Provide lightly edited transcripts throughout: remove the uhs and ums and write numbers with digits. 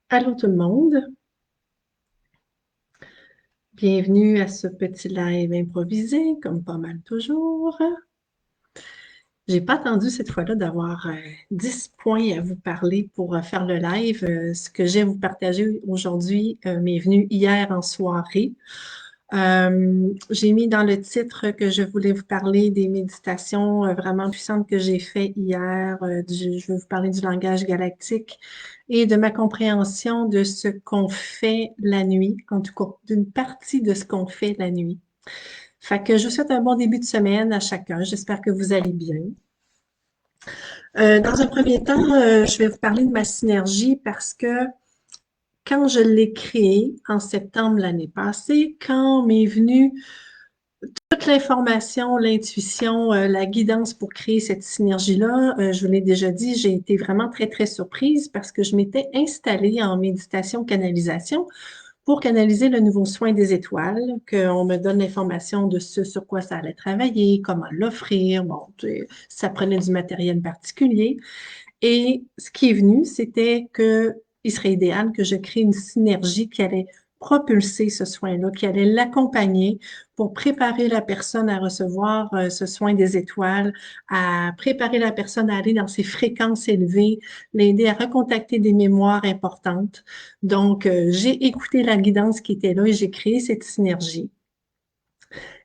Allô tout le monde, bienvenue à ce petit live improvisé, comme pas mal toujours. J'ai pas attendu cette fois-là d'avoir 10 points à vous parler pour faire le live. Ce que j'ai à vous partager aujourd'hui m'est venu hier en soirée. J'ai mis dans le titre que je voulais vous parler des méditations vraiment puissantes que j'ai fait hier. Je vais vous parler du langage galactique et de ma compréhension de ce qu'on fait la nuit, en tout cas d'une partie de ce qu'on fait la nuit. Fait que je vous souhaite un bon début de semaine à chacun. J'espère que vous allez bien. Dans un premier temps, je vais vous parler de ma synergie parce que quand je l'ai créée en septembre l'année passée, quand m'est venue toute l'information, l'intuition, la guidance pour créer cette synergie-là, je vous l'ai déjà dit, j'ai été vraiment très, très surprise parce que je m'étais installée en méditation canalisation pour canaliser le nouveau soin des étoiles, qu'on me donne l'information de ce sur quoi ça allait travailler, comment l'offrir, bon, ça prenait du matériel particulier. Et ce qui est venu, c'était que il serait idéal que je crée une synergie qui allait propulser ce soin-là, qui allait l'accompagner pour préparer la personne à recevoir ce soin des étoiles, à préparer la personne à aller dans ses fréquences élevées, l'aider à recontacter des mémoires importantes. Donc, j'ai écouté la guidance qui était là et j'ai créé cette synergie.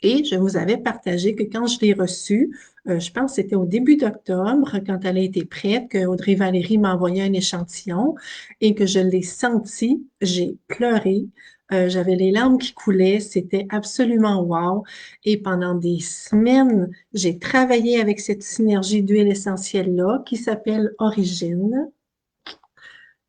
Et je vous avais partagé que quand je l'ai reçue, je pense que c'était au début d'octobre, quand elle a été prête, que Audrey Valérie m'a envoyé un échantillon et que je l'ai senti, j'ai pleuré. J'avais les larmes qui coulaient, c'était absolument wow. Et pendant des semaines, j'ai travaillé avec cette synergie d'huile essentielle-là qui s'appelle Origine.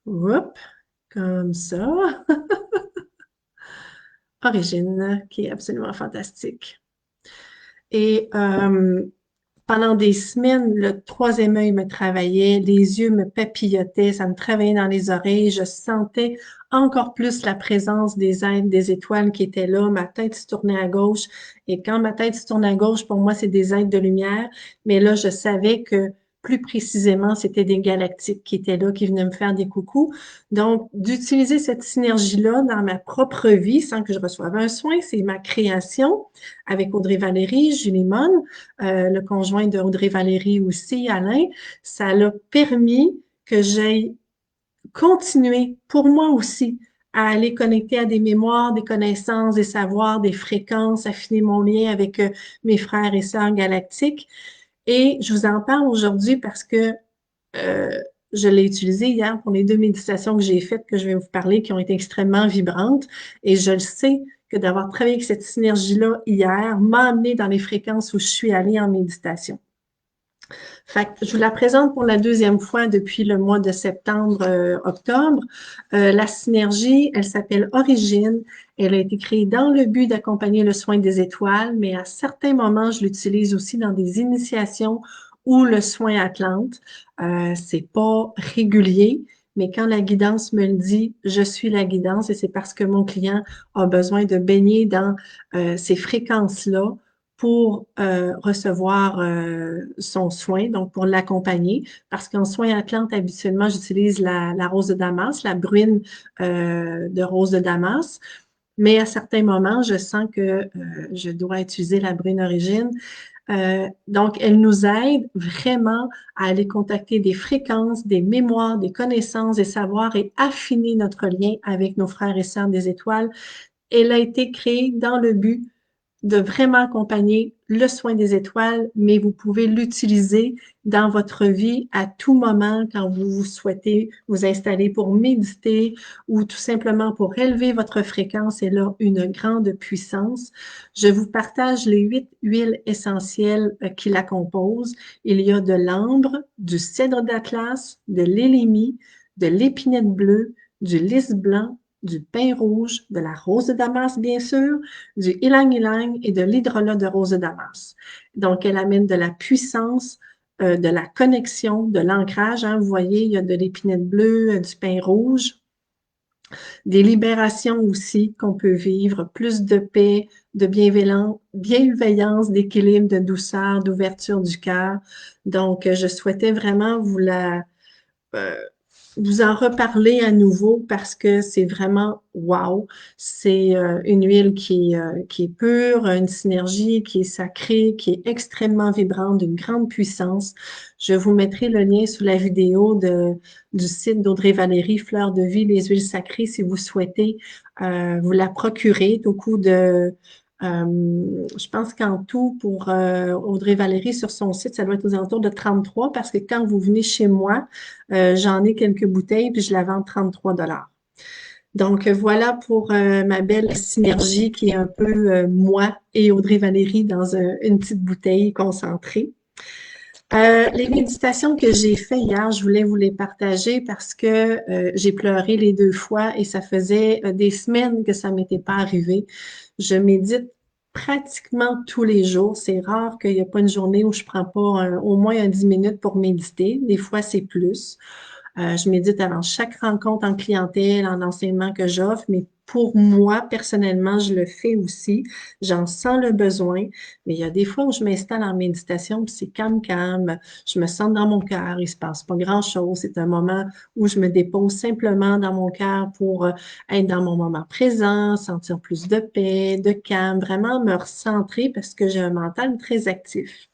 Oups, comme ça. Origine, qui est absolument fantastique. Et pendant des semaines, le troisième œil me travaillait, les yeux me papillotaient, ça me travaillait dans les oreilles, je sentais encore plus la présence des êtres, des étoiles qui étaient là, ma tête se tournait à gauche, et quand ma tête se tourne à gauche, pour moi, c'est des êtres de lumière, mais là, je savais que plus précisément, c'était des galactiques qui étaient là, qui venaient me faire des coucous. Donc, d'utiliser cette synergie-là dans ma propre vie sans que je reçoive un soin, c'est ma création avec Audrey Valérie, Julie Mon, le conjoint de Audrey Valérie aussi, Alain, ça l'a permis que j'aille continuer pour moi aussi à aller connecter à des mémoires, des connaissances, des savoirs, des fréquences, affiner mon lien avec mes frères et sœurs galactiques. Et je vous en parle aujourd'hui parce que euh, je l'ai utilisé hier pour les deux méditations que j'ai faites, que je vais vous parler, qui ont été extrêmement vibrantes. Et je le sais que d'avoir travaillé avec cette synergie-là hier m'a amené dans les fréquences où je suis allée en méditation. Fait que je vous la présente pour la deuxième fois depuis le mois de septembre, octobre. La synergie, elle s'appelle Origine. Elle a été créée dans le but d'accompagner le soin des étoiles, mais à certains moments, je l'utilise aussi dans des initiations ou le soin Atlante. C'est pas régulier, mais quand la guidance me le dit, je suis la guidance et c'est parce que mon client a besoin de baigner dans ces fréquences-là pour recevoir son soin, donc pour l'accompagner. Parce qu'en soin Atlante, habituellement, j'utilise la rose de Damas, la bruine de rose de Damas. Mais à certains moments, je sens que je dois utiliser la brune origine. Donc, elle nous aide vraiment à aller contacter des fréquences, des mémoires, des connaissances, des savoirs et affiner notre lien avec nos frères et sœurs des étoiles. Elle a été créée dans le but de vraiment accompagner le soin des étoiles, mais vous pouvez l'utiliser dans votre vie à tout moment quand vous souhaitez vous installer pour méditer ou tout simplement pour élever votre fréquence. Elle a une grande puissance. Je vous partage les 8 huiles essentielles qui la composent. Il y a de l'ambre, du cèdre d'Atlas, de l'élémie, de l'épinette bleue, du lys blanc, du pin rouge, de la rose de Damas, bien sûr, du ylang-ylang et de l'hydrolat de rose de Damas. Donc, elle amène de la puissance, de la connexion, de l'ancrage. Hein. Vous voyez, il y a de l'épinette bleue, du pain rouge, des libérations aussi qu'on peut vivre, plus de paix, de bienveillance, d'équilibre, de douceur, d'ouverture du cœur. Donc, je souhaitais vraiment vous la vous en reparler à nouveau parce que c'est vraiment wow. C'est une huile qui est pure, une synergie qui est sacrée, qui est extrêmement vibrante, d'une grande puissance. Je vous mettrai le lien sous la vidéo du site d'Audrey Valérie, Fleurs de vie, les huiles sacrées, si vous souhaitez vous la procurer au coût de je pense qu'en tout, pour Audrey Valérie, sur son site, ça doit être aux alentours de 33 parce que quand vous venez chez moi, j'en ai quelques bouteilles puis je la vends 33 $. Donc voilà pour ma belle synergie qui est un peu moi et Audrey Valérie dans une petite bouteille concentrée. Les méditations que j'ai fait hier, je voulais vous les partager parce que j'ai pleuré les deux fois et ça faisait des semaines que ça m'était pas arrivé. Je médite pratiquement tous les jours. C'est rare qu'il n'y ait pas une journée où je prends pas au moins 10 minutes pour méditer. Des fois, c'est plus. Je médite avant chaque rencontre en clientèle, en enseignement que j'offre, mais pour moi, personnellement, je le fais aussi. J'en sens le besoin, mais il y a des fois où je m'installe en méditation, puis c'est calme. Je me sens dans mon cœur, il se passe pas grand-chose. C'est un moment où je me dépose simplement dans mon cœur pour être dans mon moment présent, sentir plus de paix, de calme, vraiment me recentrer parce que j'ai un mental très actif.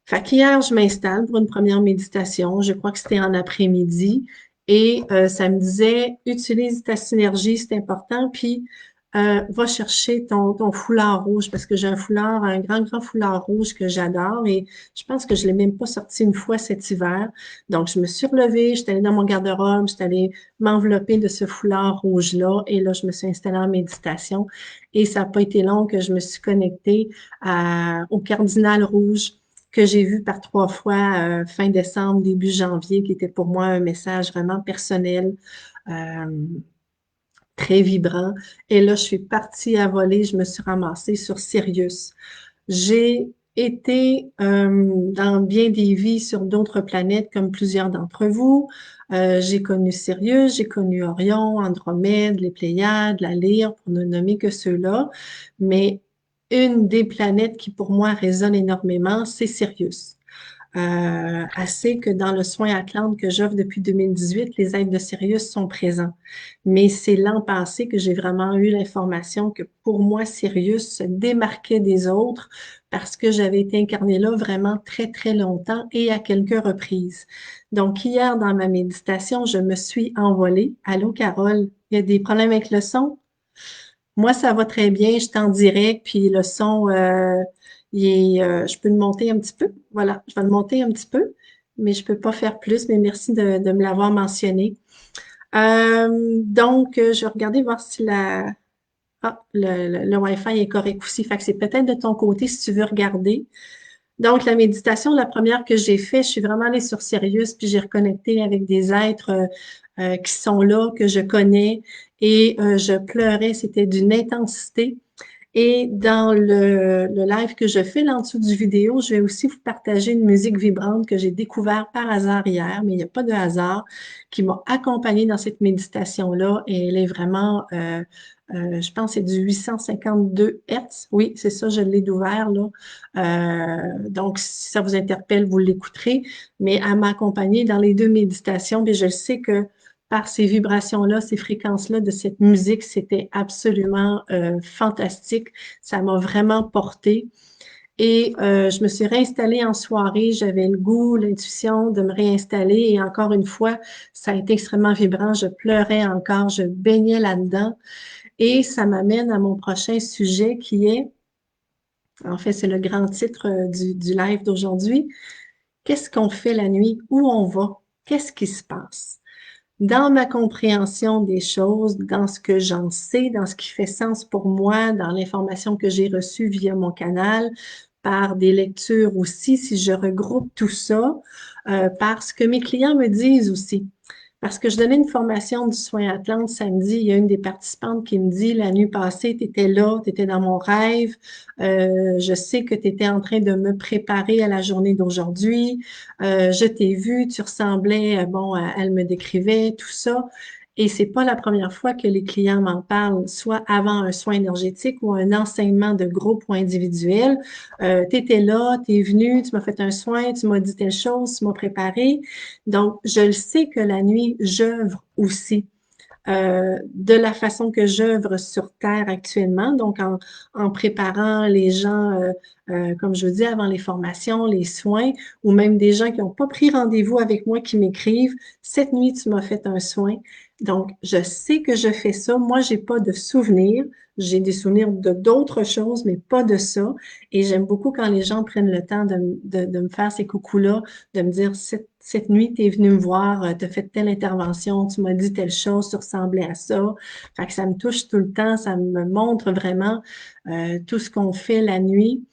Fait qu'hier, je m'installe pour une première méditation. Je crois que c'était en après-midi. Et ça me disait, utilise ta synergie, c'est important. Puis, va chercher ton foulard rouge parce que j'ai un foulard, un grand foulard rouge que j'adore. Et je pense que je l'ai même pas sorti une fois cet hiver. Donc, je me suis relevée, j'étais allée dans mon garde-robe, j'étais allée m'envelopper de ce foulard rouge-là. Et là, je me suis installée en méditation. Et ça n'a pas été long que je me suis connectée au cardinal rouge que j'ai vu par 3 fois fin décembre, début janvier, qui était pour moi un message vraiment personnel, euh, très vibrant. Et là, je suis partie à voler, je me suis ramassée sur Sirius. J'ai été dans bien des vies sur d'autres planètes, comme plusieurs d'entre vous. J'ai connu Sirius, j'ai connu Orion, Andromède, les Pléiades, la Lyre, pour ne nommer que ceux-là. Mais une des planètes qui pour moi résonne énormément, c'est Sirius. Assez que dans le soin Atlante que j'offre depuis 2018, les êtres de Sirius sont présents. Mais c'est l'an passé que j'ai vraiment eu l'information que pour moi, Sirius se démarquait des autres parce que j'avais été incarnée là vraiment très longtemps et à quelques reprises. Donc, hier, dans ma méditation, je me suis envolée. Allô, Carole, il y a des problèmes avec le son? Moi, ça va très bien, je suis en direct, puis le son, je peux le monter un petit peu. Voilà, je vais le monter un petit peu, mais je peux pas faire plus, mais merci de me l'avoir mentionné. Donc, je vais regarder voir si le Wi-Fi est correct aussi. Fait que c'est peut-être de ton côté si tu veux regarder. Donc, la méditation, la première que j'ai fait, je suis vraiment allée sur Sirius, puis j'ai reconnecté avec des êtres qui sont là, que je connais, et je pleurais, c'était d'une intensité. Et dans le live que je fais là en dessous du vidéo, je vais aussi vous partager une musique vibrante que j'ai découvert par hasard hier, mais il n'y a pas de hasard, qui m'a accompagnée dans cette méditation-là et elle est vraiment, je pense que c'est du 852 Hertz. Oui, c'est ça, je l'ai d'ouvert là. Donc, si ça vous interpelle, vous l'écouterez, mais à m'accompagner dans les deux méditations, puis je sais que par ces vibrations-là, ces fréquences-là de cette musique, c'était absolument fantastique. Ça m'a vraiment porté. Et je me suis réinstallée en soirée. J'avais le goût, l'intuition de me réinstaller. Et encore une fois, ça a été extrêmement vibrant. Je pleurais encore, je baignais là-dedans. Et ça m'amène à mon prochain sujet qui est, en fait, c'est le grand titre du live d'aujourd'hui. Qu'est-ce qu'on fait la nuit? Où on va? Qu'est-ce qui se passe? Dans ma compréhension des choses, dans ce que j'en sais, dans ce qui fait sens pour moi, dans l'information que j'ai reçue via mon canal, par des lectures aussi, si je regroupe tout ça, par ce que mes clients me disent aussi. Parce que je donnais une formation du soin Atlante samedi, il y a une des participantes qui me dit, la nuit passée, tu étais là, tu étais dans mon rêve, je sais que tu étais en train de me préparer à la journée d'aujourd'hui, je t'ai vu, tu ressemblais, bon, elle me décrivait tout ça. Et c'est pas la première fois que les clients m'en parlent, soit avant un soin énergétique ou un enseignement de groupe ou individuel. Tu étais là, tu es venu, tu m'as fait un soin, tu m'as dit telle chose, tu m'as préparé. Donc, je le sais que la nuit, j'œuvre aussi de la façon que j'œuvre sur Terre actuellement, donc en préparant les gens, comme je vous dis, avant les formations, les soins, ou même des gens qui n'ont pas pris rendez-vous avec moi qui m'écrivent, cette nuit, tu m'as fait un soin. Donc, je sais que je fais ça. Moi, j'ai pas de souvenirs. J'ai des souvenirs de d'autres choses, mais pas de ça. Et j'aime beaucoup quand les gens prennent le temps de me faire ces coucous-là, de me dire, cette nuit, tu es venu me voir, tu as fait telle intervention, tu m'as dit telle chose, tu ressemblais à ça. Fait que ça me touche tout le temps, ça me montre vraiment tout ce qu'on fait la nuit.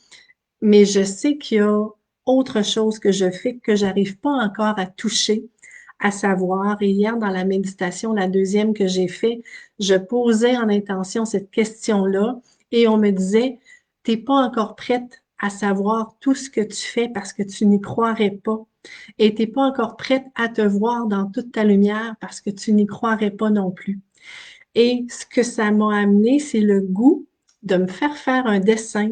Mais je sais qu'il y a autre chose que je fais que j'arrive pas encore à toucher, à savoir. Et hier, dans la méditation, la deuxième que j'ai fait, je posais en intention cette question-là et on me disait, t'es pas encore prête à savoir tout ce que tu fais parce que tu n'y croirais pas. Et t'es pas encore prête à te voir dans toute ta lumière parce que tu n'y croirais pas non plus. Et ce que ça m'a amené, c'est le goût de me faire un dessin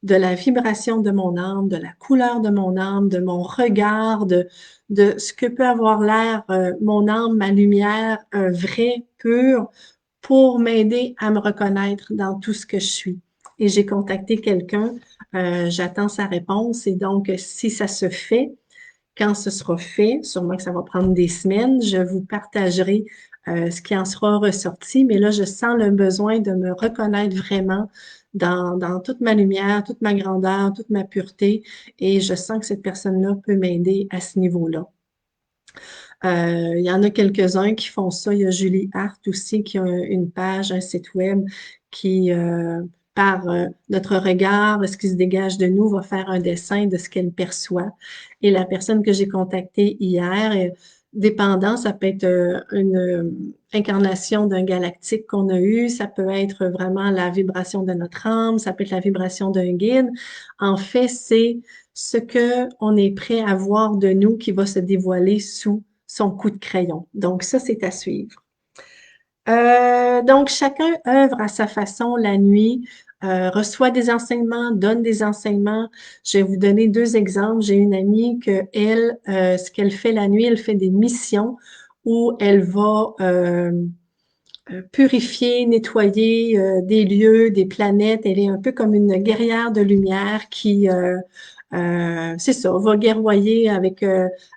de la vibration de mon âme, de la couleur de mon âme, de mon regard, de ce que peut avoir l'air mon âme, ma lumière, vrai, pur, pour m'aider à me reconnaître dans tout ce que je suis. Et j'ai contacté quelqu'un, j'attends sa réponse et donc si ça se fait, quand ce sera fait, sûrement que ça va prendre des semaines, je vous partagerai ce qui en sera ressorti, mais là, je sens le besoin de me reconnaître vraiment dans toute ma lumière, toute ma grandeur, toute ma pureté, et je sens que cette personne-là peut m'aider à ce niveau-là. Il y en a quelques-uns qui font ça. Il y a Julie Hart aussi qui a une page, un site web qui, par notre regard, ce qui se dégage de nous, va faire un dessin de ce qu'elle perçoit. Et la personne que j'ai contactée hier, dépendant, ça peut être une incarnation d'un galactique qu'on a eu, ça peut être vraiment la vibration de notre âme, ça peut être la vibration d'un guide. En fait, c'est ce que on est prêt à voir de nous qui va se dévoiler sous son coup de crayon. Donc, ça, c'est à suivre. Donc, chacun œuvre à sa façon la nuit, reçoit des enseignements, donne des enseignements. Je vais vous donner deux exemples. J'ai une amie que elle, ce qu'elle fait la nuit, elle fait des missions où elle va purifier, nettoyer des lieux, des planètes. Elle est un peu comme une guerrière de lumière qui, c'est ça, va guerroyer avec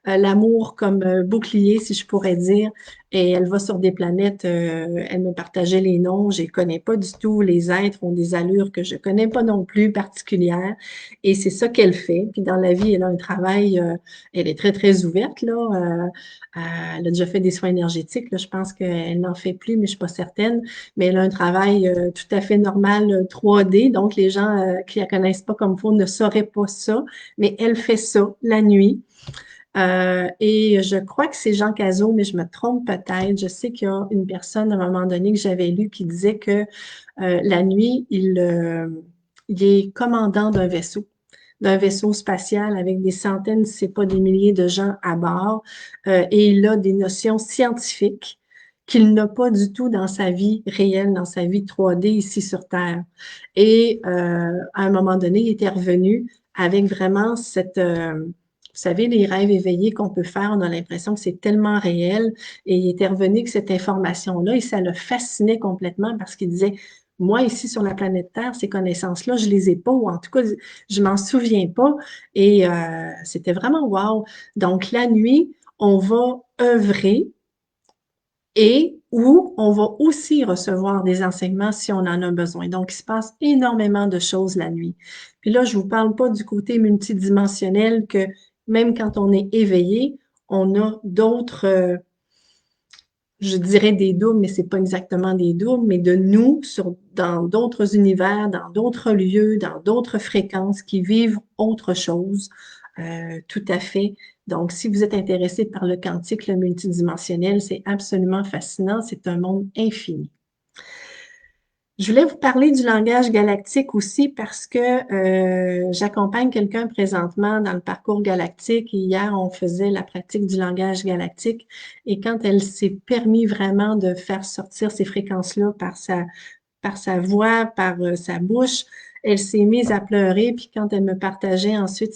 l'amour comme bouclier, si je pourrais dire. Et elle va sur des planètes, elle me partageait les noms, je les connais pas du tout. Les êtres ont des allures que je connais pas non plus particulières. Et c'est ça qu'elle fait. Puis dans la vie, elle a un travail, elle est très, très ouverte, là. Elle a déjà fait des soins énergétiques, là. Je pense qu'elle n'en fait plus, mais je suis pas certaine. Mais elle a un travail tout à fait normal 3D. Donc, les gens qui la connaissent pas comme vous ne sauraient pas ça. Mais elle fait ça la nuit. Et je crois que c'est Jean Cazot, mais je me trompe peut-être. Je sais qu'il y a une personne à un moment donné que j'avais lu qui disait que la nuit, il est commandant d'un vaisseau spatial avec des centaines, si c'est pas des milliers de gens à bord, et il a des notions scientifiques qu'il n'a pas du tout dans sa vie réelle, dans sa vie 3D ici sur Terre. Et à un moment donné, il était revenu avec vraiment cette vous savez, les rêves éveillés qu'on peut faire, on a l'impression que c'est tellement réel. Et il était revenu avec cette information-là et ça le fascinait complètement parce qu'il disait, moi, ici sur la planète Terre, ces connaissances-là, je les ai pas, ou en tout cas, je m'en souviens pas. Et c'était vraiment wow. Donc, la nuit, on va œuvrer et où on va aussi recevoir des enseignements si on en a besoin. Donc, il se passe énormément de choses la nuit. Puis là, je vous parle pas du côté multidimensionnel que même quand on est éveillé, on a d'autres, je dirais des doubles, mais c'est pas exactement des doubles, mais de nous dans d'autres univers, dans d'autres lieux, dans d'autres fréquences qui vivent autre chose. Tout à fait. Donc, si vous êtes intéressé par le quantique, le multidimensionnel, c'est absolument fascinant. C'est un monde infini. Je voulais vous parler du langage galactique aussi parce que j'accompagne quelqu'un présentement dans le parcours galactique et hier, on faisait la pratique du langage galactique et quand elle s'est permis vraiment de faire sortir ces fréquences-là par sa voix, par sa bouche, elle s'est mise à pleurer. Puis quand elle me partageait ensuite,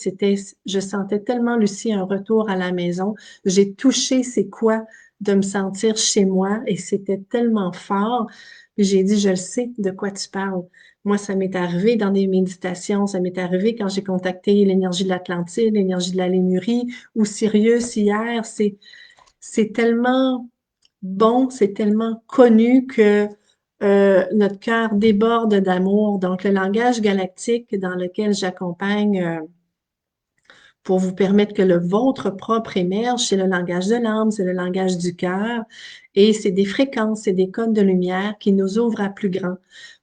je sentais tellement, Lucie, un retour à la maison. J'ai touché c'est quoi de me sentir chez moi et c'était tellement fort. Puis j'ai dit, je le sais de quoi tu parles. Moi, ça m'est arrivé dans des méditations, ça m'est arrivé quand j'ai contacté l'énergie de l'Atlantide, l'énergie de la Lémurie ou Sirius hier. C'est tellement bon, c'est tellement connu que notre cœur déborde d'amour. Donc, le langage galactique dans lequel j'accompagne pour vous permettre que le vôtre propre émerge, c'est le langage de l'âme, c'est le langage du cœur, et c'est des fréquences, c'est des codes de lumière qui nous ouvrent à plus grand.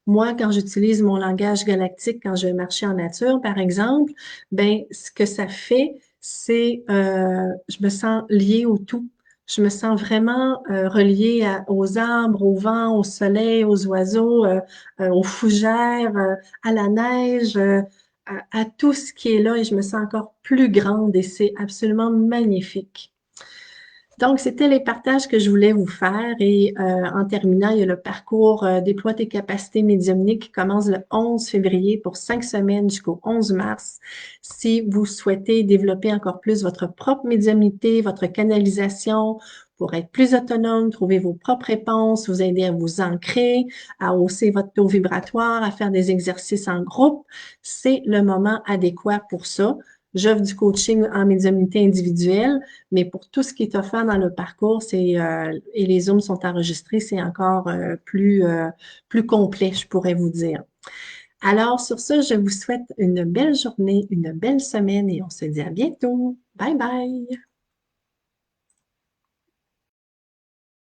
Moi, quand j'utilise mon langage galactique, quand je vais marcher en nature, par exemple, ben, ce que ça fait, c'est, je me sens liée au tout. Je me sens vraiment reliée aux arbres, au vent, au soleil, aux oiseaux, aux fougères, à la neige, à tout ce qui est là et je me sens encore plus grande et c'est absolument magnifique. Donc, c'était les partages que je voulais vous faire et en terminant, il y a le parcours Déploie tes capacités médiumniques qui commence le 11 février pour 5 semaines jusqu'au 11 mars. Si vous souhaitez développer encore plus votre propre médiumnité, votre canalisation pour être plus autonome, trouver vos propres réponses, vous aider à vous ancrer, à hausser votre taux vibratoire, à faire des exercices en groupe, c'est le moment adéquat pour ça. J'offre du coaching en médiumnité individuelle, mais pour tout ce qui est offert dans le parcours, et les Zooms sont enregistrés, c'est encore plus complet, je pourrais vous dire. Alors, sur ce, je vous souhaite une belle journée, une belle semaine et on se dit à bientôt. Bye bye!